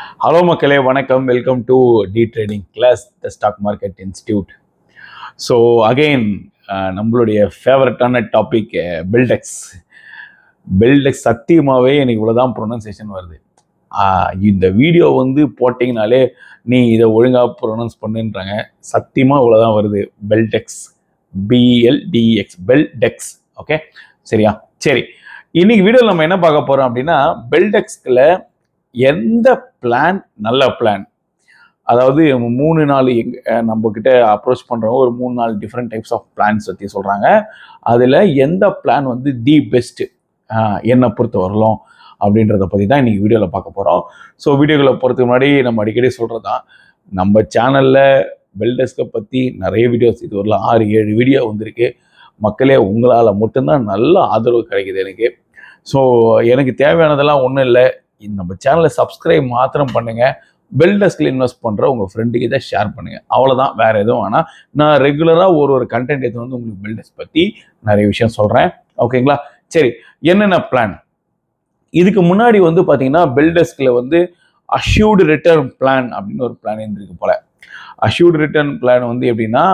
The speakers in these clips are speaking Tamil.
ஹலோ மக்களே, வணக்கம். Welcome to the trading class, the stock market institute. So again நம்மளுடைய ஃபேவரட்டான டாபிக் பில்டெக்ஸ். சத்தியமாகவே எனக்கு இவ்வளோதான் ப்ரொனன்சியேஷன் வருது. இந்த வீடியோ வந்து போட்டிங்கனாலே நீ இதை ஒழுங்காக ப்ரொனவுன்ஸ் பண்ணுன்றாங்க. சத்தியமாக இவ்வளோதான் வருது. பெல்டெக்ஸ், பிஎல்டிஎக்ஸ், பெல்டெக்ஸ். ஓகே, சரியா? சரி, இன்னைக்கு வீடியோவில் நம்ம என்ன பார்க்க போகிறோம் அப்படின்னா, பெல்டெக்ஸில் எந்த பிளான் நல்ல பிளான், அதாவது 3-4 நம்ம கிட்ட அப்ரோச் பண்றவங்க ஒரு 3-4 டிஃப்ரெண்ட் டைப்ஸ் ஆஃப் பிளான்ஸ் பற்றி சொல்றாங்க. அதுல எந்த பிளான் வந்து தி பெஸ்ட் என்னை பொறுத்த வரலாம் அப்படின்றத பற்றி தான் இன்னைக்கு வீடியோவில் பார்க்க போகிறோம். ஸோ வீடியோக்களை பொறுத்துக்கு முன்னாடி நம்ம அடிக்கடி சொல்கிறதான், நம்ம சேனலில் பெல்டெக்ஸை பற்றி நிறைய வீடியோஸ் இது வரலாம் 6-7 வீடியோ வந்திருக்கு. மக்களே, உங்களால் மட்டும்தான் நல்ல ஆதரவு கிடைக்குது எனக்கு. ஸோ எனக்கு தேவையானதெல்லாம் ஒன்றும் இல்லை, நம்ம சேனலை சப்ஸ்கிரைப் மாத்திரம் பண்ணுங்க, பெல்டெக்ஸில் இன்வெஸ்ட் பண்ணுற உங்கள் ஃப்ரெண்டுக்கு இதை ஷேர் பண்ணுங்க, அவ்வளோதான். வேற எதுவும் வேணாம். நான் ரெகுலராக ஒரு கண்டென்ட் எடுத்து வந்து உங்களுக்கு பெல்டெக்ஸ் பற்றி நிறைய விஷயம் சொல்கிறேன். ஓகேங்களா? சரி, என்னென்ன பிளான்? இதுக்கு முன்னாடி வந்து பார்த்தீங்கன்னா பெல்டெக்ஸில் வந்து அஷ்யூர்டு ரிட்டர்ன் பிளான் அப்படின்னு ஒரு பிளான் இருந்திருக்கு போல. அஷ்யூர்டு ரிட்டர்ன் பிளான் வந்து எப்படின்னா,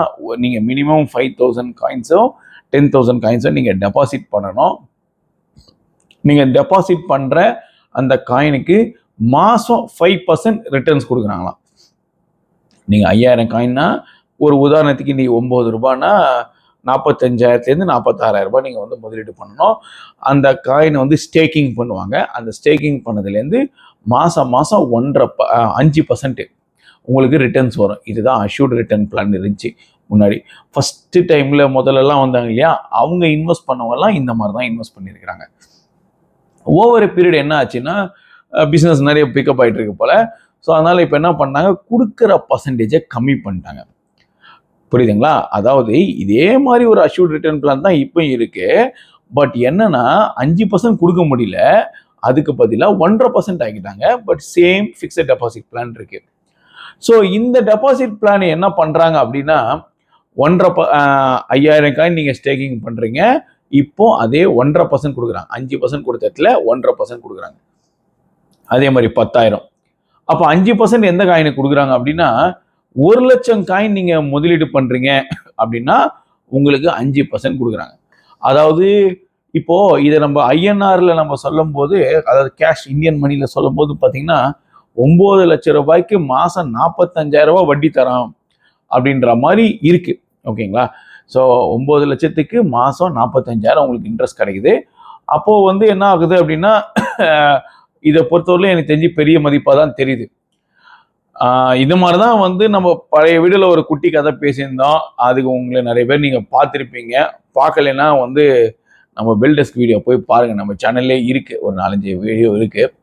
நீங்கள் மினிமம் 5,000 காயின்ஸோ 10,000 காயின்ஸோ நீங்கள் டெபாசிட் பண்ணணும். நீங்கள் டெபாசிட் பண்ணுற அந்த காயினுக்கு மாதம் 5% ரிட்டர்ன்ஸ் கொடுக்குறாங்களாம். நீங்கள் 5,000 காயின்னா, ஒரு உதாரணத்துக்கு நீ 9 ரூபான்னா 45,000 46,000 ரூபாய் நீங்கள் வந்து முதலீடு பண்ணணும். அந்த காயினை வந்து ஸ்டேக்கிங் பண்ணுவாங்க. அந்த ஸ்டேக்கிங் பண்ணதுலேருந்து மாதம் 5% உங்களுக்கு ரிட்டர்ன்ஸ் வரும். இதுதான் அஷ்யூர்டு ரிட்டர்ன் பிளான் இருந்துச்சு முன்னாடி. ஃபஸ்ட்டு டைமில் முதல்லலாம் வந்தாங்க இல்லையா, அவங்க இன்வெஸ்ட் பண்ணவங்கலாம் இந்த மாதிரி தான் இன்வெஸ்ட் பண்ணியிருக்கிறாங்க. ஓவர் பீரியட் என்ன ஆச்சுன்னா, பிஸ்னஸ் நிறைய பிக்கப் ஆகிட்டு இருக்கு போல. ஸோ அதனால் இப்போ என்ன பண்ணாங்க, கொடுக்குற பர்சன்டேஜை கம்மி பண்ணிட்டாங்க. புரியுதுங்களா? அதாவது இதே மாதிரி ஒரு அஷ்யூர்ட் ரிட்டர்ன் பிளான் தான் இப்போ இருக்கு. பட் என்னன்னா 5% கொடுக்க முடியல, அதுக்கு பதிலாக 1.5% ஆகிட்டாங்க. But same fixed deposit plan இருக்கு. ஸோ இந்த டெபாசிட் பிளான் என்ன பண்றாங்க அப்படின்னா, 5,000 காயின் நீங்கள் ஸ்டேக்கிங் பண்றீங்க, இப்போ அதே 1.5% கொடுக்குறாங்க. 5% கொடுத்த இடத்துல 1.5% கொடுக்குறாங்க. அதே மாதிரி 10,000. அப்போ 5% எந்த காயினுக்கு கொடுக்குறாங்க அப்படின்னா, 1,00,000 காயின் நீங்க முதலீடு பண்றீங்க அப்படின்னா உங்களுக்கு 5% கொடுக்குறாங்க. அதாவது இப்போ இதை நம்ம ஐஎன்ஆர்ல நம்ம சொல்லும் போது, அதாவது கேஷ் இந்தியன் மணில சொல்லும் போது பார்த்தீங்கன்னா, 9 லட்சம் ரூபாய்க்கு மாசம் 45,000 ரூபாய் வட்டி தரோம் அப்படின்ற மாதிரி இருக்கு. ஓகேங்களா? ஸோ 9 லட்சத்துக்கு மாதம் 45,000 உங்களுக்கு இன்ட்ரெஸ்ட் கிடைக்குது. அப்போது வந்து என்ன ஆகுது அப்படின்னா, இதை பொறுத்தவரையிலும் எனக்கு தெரிஞ்சு பெரிய மதிப்பாக தான் தெரியுது. இது மாதிரி தான் வந்து நம்ம பழைய வீடியோவில் ஒரு குட்டி கதை பேசியிருந்தோம். அதுக்கு உங்களை நிறைய பேர் நீங்கள் பார்த்துருப்பீங்க. பார்க்கலைன்னா வந்து நம்ம பெல்டெக்ஸ் வீடியோ போய் பாருங்கள். நம்ம சேனல்லே இருக்குது, ஒரு 4-5 வீடியோ இருக்குது,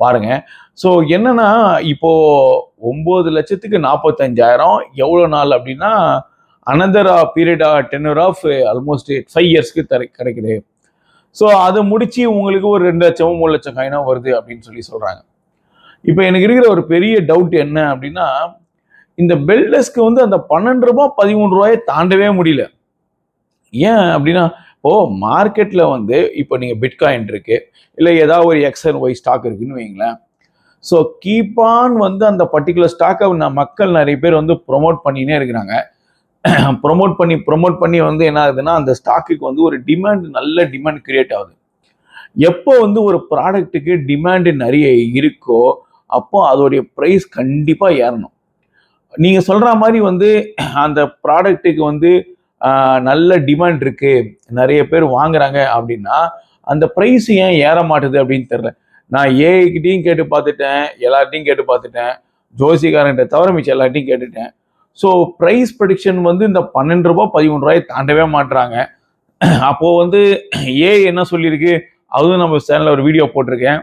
பாருங்கள். ஸோ என்னன்னா, இப்போது 9 லட்சத்துக்கு 45,000 எவ்வளோ நாள் அப்படின்னா, another period tenure of almost 5 இயர்ஸ்க்கு கிடைக்குது. ஸோ அதை முடிச்சு உங்களுக்கு ஒரு 2 லட்சமோ 3 லட்சம் காயினா வருது அப்படின்னு சொல்லி சொல்றாங்க. இப்போ எனக்கு இருக்கிற ஒரு பெரிய டவுட் என்ன அப்படின்னா, இந்த பெல்டெக்ஸ்க்கு வந்து அந்த 12 ரூபாய் 13 ரூபாயை தாண்டவே முடியல. ஏன் அப்படின்னா, இப்போ மார்க்கெட்ல வந்து இப்போ நீங்க பிட்காயின் இருக்கு, இல்லை ஏதாவது ஒரு XNY ஸ்டாக் இருக்குன்னு வைங்களேன். ஸோ கீப் ஆன் வந்து அந்த பர்டிகுலர் ஸ்டாக்கை மக்கள் நிறைய பேர் வந்து ப்ரொமோட் பண்ணினே இருக்கிறாங்க. ப்ரொமோட் பண்ணி வந்து என்ன ஆகுதுன்னா, அந்த ஸ்டாக்குக்கு வந்து ஒரு நல்ல டிமாண்ட் கிரியேட் ஆகுது. எப்போ வந்து ஒரு ப்ராடக்ட்டுக்கு டிமாண்ட் நிறைய இருக்கோ, அப்போ அதோடைய ப்ரைஸ் கண்டிப்பா ஏறணும். நீங்க சொல்ற மாதிரி வந்து அந்த ப்ராடக்ட்டுக்கு வந்து நல்ல டிமாண்ட் இருக்கு, நிறைய பேர் வாங்குறாங்க அப்படின்னா, அந்த ப்ரைஸ் ஏன் ஏற மாட்டுது அப்படின்னு தெரியல. நான் ஏஐக்கிட்டையும் கேட்டு பார்த்துட்டேன், எல்லார்ட்டையும் கேட்டு பார்த்துட்டேன், ஜோசிகாரன்ட்ட தவிர மிச்சம் எல்லார்ட்டையும் கேட்டுட்டேன். ஸோ ப்ரைஸ் ப்ரெடிக்ஷன் வந்து இந்த 12 ரூபாய் 13 ரூபாயை தாண்டவே மாட்டுறாங்க. அப்போ வந்து என்ன சொல்லியிருக்கு, அதுவும் நம்ம சேனலில் ஒரு வீடியோ போட்டிருக்கேன்.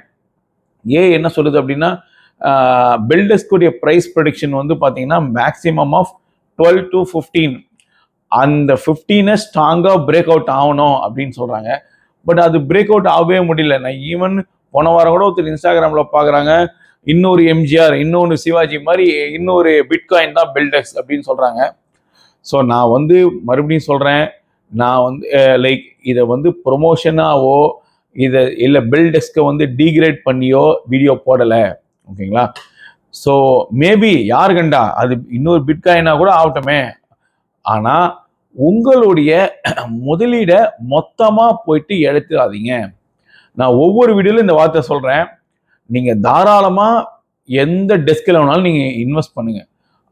என்ன சொல்லுது அப்படின்னா, பெல்டெக்ஸ்குடைய ப்ரைஸ் ப்ரெடிக்ஷன் வந்து பார்த்தீங்கன்னா மேக்ஸிமம் ஆஃப் 12 to 15, அந்த 15 ஸ்ட்ராங்காக பிரேக் அவுட் ஆகணும் அப்படின்னு சொல்கிறாங்க. பட் அது பிரேக் அவுட் ஆகவே முடியல. நான் ஈவன் போன வாரம் கூட ஒருத்தர் இன்ஸ்டாகிராமில் பார்க்குறாங்க, இன்னொரு எம்ஜிஆர், இன்னொன்று சிவாஜி மாதிரி இன்னொரு பிட்காயின் தான் பெல்டெக்ஸ் அப்படின்னு சொல்கிறாங்க. ஸோ நான் வந்து மறுபடியும் சொல்கிறேன், நான் வந்து லைக் இதை வந்து ப்ரொமோஷனாவோ இதை இல்லை பெல்டெக்ஸ்க்கு வந்து டீக்ரேட் பண்ணியோ வீடியோ போடலை. ஓகேங்களா? ஸோ மேபி யார் கண்டா அது இன்னொரு பிட்காயினா கூட ஆகட்டுமே. ஆனா உங்களுடைய முதலீட மொத்தமா போயிட்டு எடுத்துடாதீங்க. நான் ஒவ்வொரு வீடியோல இந்த வார்த்தை சொல்றேன். நீங்க தாராளமா எந்த டெஸ்க்ல வேணாலும் நீங்க இன்வெஸ்ட் பண்ணுங்க.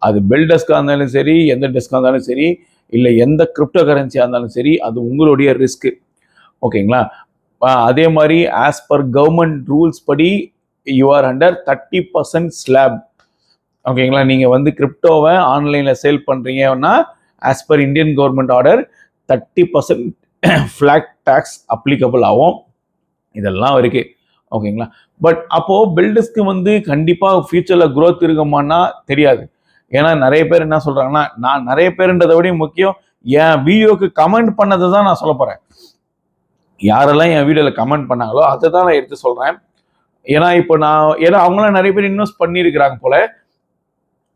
அது பெல் டெஸ்கா இருந்தாலும் சரி, எந்த டெஸ்கா இருந்தாலும் சரி, இல்லை எந்த கிரிப்டோ கரன்சியா இருந்தாலும் சரி, அது உங்களுடைய ரிஸ்க். ஓகேங்களா? அதே மாதிரி ஆஸ் பர் கவர்மெண்ட் ரூல்ஸ் படி யூ ஆர் அண்டர் 30% ஸ்லாப். ஓகேங்களா? நீங்க வந்து கிரிப்டோவை ஆன்லைன்ல சேல் பண்றீங்கன்னா as per Indian government order 30% flat tax applicable ஆகும். இதெல்லாம் இருக்கு. ஓகேங்களா? பட் அப்போ பில்டர்ஸ்க்கு வந்து கண்டிப்பா ஃபியூச்சர்ல growth இருக்குமான்னா தெரியாது. ஏன்னா நிறைய பேர் என்ன சொல்றாங்கன்னா, நான் நிறைய பேருன்றதை விட முக்கியம் என் வீடியோக்கு கமெண்ட் பண்ணதை தான் நான் சொல்ல போறேன். யாரெல்லாம் என் வீடியோல கமெண்ட் பண்ணாங்களோ அதை தான் நான் எடுத்து சொல்றேன். ஏன்னா இப்போ ஏன்னா அவங்களாம் நிறைய பேர் இன்வெஸ்ட் பண்ணியிருக்கிறாங்க போல.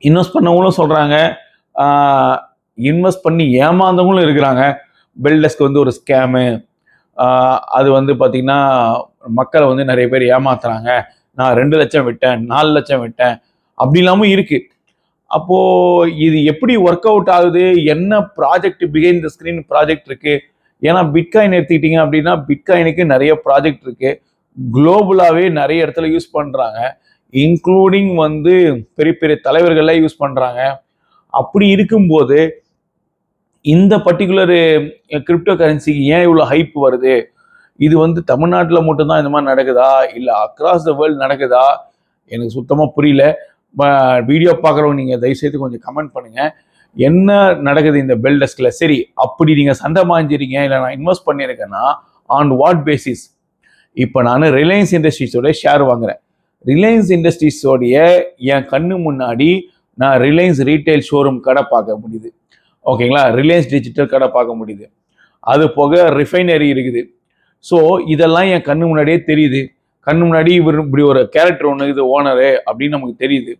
இன்வெஸ்ட் பண்ணவங்களும் சொல்றாங்க, இன்வெஸ்ட் பண்ணி ஏமாந்தவங்களும் இருக்கிறாங்க. பில்டர்ஸ்க்கு வந்து ஒரு ஸ்கேமு, அது வந்து பார்த்தீங்கன்னா மக்களை வந்து நிறைய பேர் ஏமாத்துறாங்க. நான் 2 லட்சம் விட்டேன், 4 லட்சம் விட்டேன், அப்படி இல்லாமல் இருக்கு. அப்போ இது எப்படி ஒர்க் அவுட் ஆகுது? என்ன project behind the screen project இருக்கு? ஏன்னா பிட்காயின் எடுத்துக்கிட்டீங்க அப்படின்னா பிட்காயினுக்கு நிறைய ப்ராஜெக்ட் இருக்கு. குளோபலாவே நிறைய இடத்துல யூஸ் பண்றாங்க. இன்க்ளூடிங் வந்து பெரிய பெரிய தலைவர்கள்லாம் யூஸ் பண்றாங்க. அப்படி இருக்கும்போது இந்த பர்டிகுலர் கிரிப்டோ கரன்சிக்கு ஏன் இவ்வளோ ஹைப் வருது? இது வந்து தமிழ்நாட்டில் மட்டும்தான் இந்த மாதிரி நடக்குதா, இல்லை அக்ராஸ் த வேர்ல்டு நடக்குதா? எனக்கு சுத்தமாக புரியல. வீடியோ பார்க்குறவங்க நீங்கள் தயவுசெய்து கொஞ்சம் கமெண்ட் பண்ணுங்க. என்ன நடக்குது இந்த பெல் டெஸ்க்ல? சரி, அப்படி நீங்கள் சண்டை மாஞ்சிறீங்க, இல்லை நான் இன்வெஸ்ட் பண்ணியிருக்கேன்னா ஆன் வாட் பேசிஸ்? இப்போ நான் ரிலையன்ஸ் இண்டஸ்ட்ரீஸோட ஷேர் வாங்குறேன். ரிலையன்ஸ் இண்டஸ்ட்ரீஸோடைய என் கண்ணு முன்னாடி நான் ரிலையன்ஸ் ரீட்டைல் ஷோரூம் கடை பார்க்க முடியுது. ஓகேங்களா? ரிலையன்ஸ் டிஜிட்டல் கடை பார்க்க முடியுது. அது போக ரிஃபைனரி இருக்குது. ஸோ இதெல்லாம் என் கண்ணு முன்னாடியே தெரியுது. கண்ணு முன்னாடி இவர் இப்படி ஒரு கேரக்டர் ஒன்று இது ஓனரு அப்படின்னு நமக்கு தெரியுது.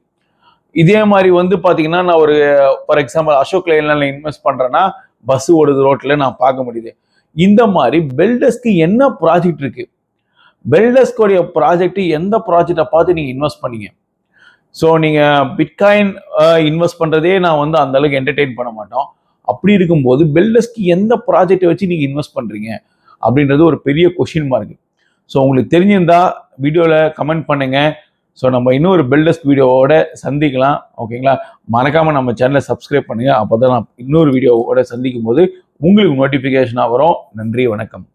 இதே மாதிரி வந்து பார்த்தீங்கன்னா நான் ஒரு ஃபார் எக்ஸாம்பிள் அசோக் லைலாண்டில் இன்வெஸ்ட் பண்ணுறேன்னா பஸ் ஓடுது ரோட்டில் நான் பார்க்க முடியுது. இந்த மாதிரி பெல்டஸ்க்கு என்ன ப்ராஜெக்ட் இருக்கு? பெல்டஸ்கோடைய ப்ராஜெக்ட் எந்த ப்ராஜெக்டை பார்த்து நீங்கள் இன்வெஸ்ட் பண்ணீங்க? ஸோ நீங்கள் பிட்காயின் இன்வெஸ்ட் பண்ணுறதே நான் வந்து அந்த அளவுக்கு என்டர்டெயின் பண்ண மாட்டோம். அப்படி இருக்கும்போது பெல்டஸ்க்கு எந்த ப்ராஜெக்டை வச்சு நீங்கள் இன்வெஸ்ட் பண்ணுறீங்க அப்படின்றது ஒரு பெரிய கொஷின் மார்க். ஸோ உங்களுக்கு தெரிஞ்சிருந்தா வீடியோவில் கமெண்ட் பண்ணுங்க. ஸோ நம்ம இன்னொரு பெல்டஸ்க் வீடியோவோட சந்திக்கலாம். ஓகேங்களா? மறக்காமல் நம்ம சேனலை சப்ஸ்கிரைப் பண்ணுங்கள். அப்போ தான் நான் இன்னொரு வீடியோவோட சந்திக்கும் போது உங்களுக்கு நோட்டிஃபிகேஷனாக வரும். நன்றி, வணக்கம்.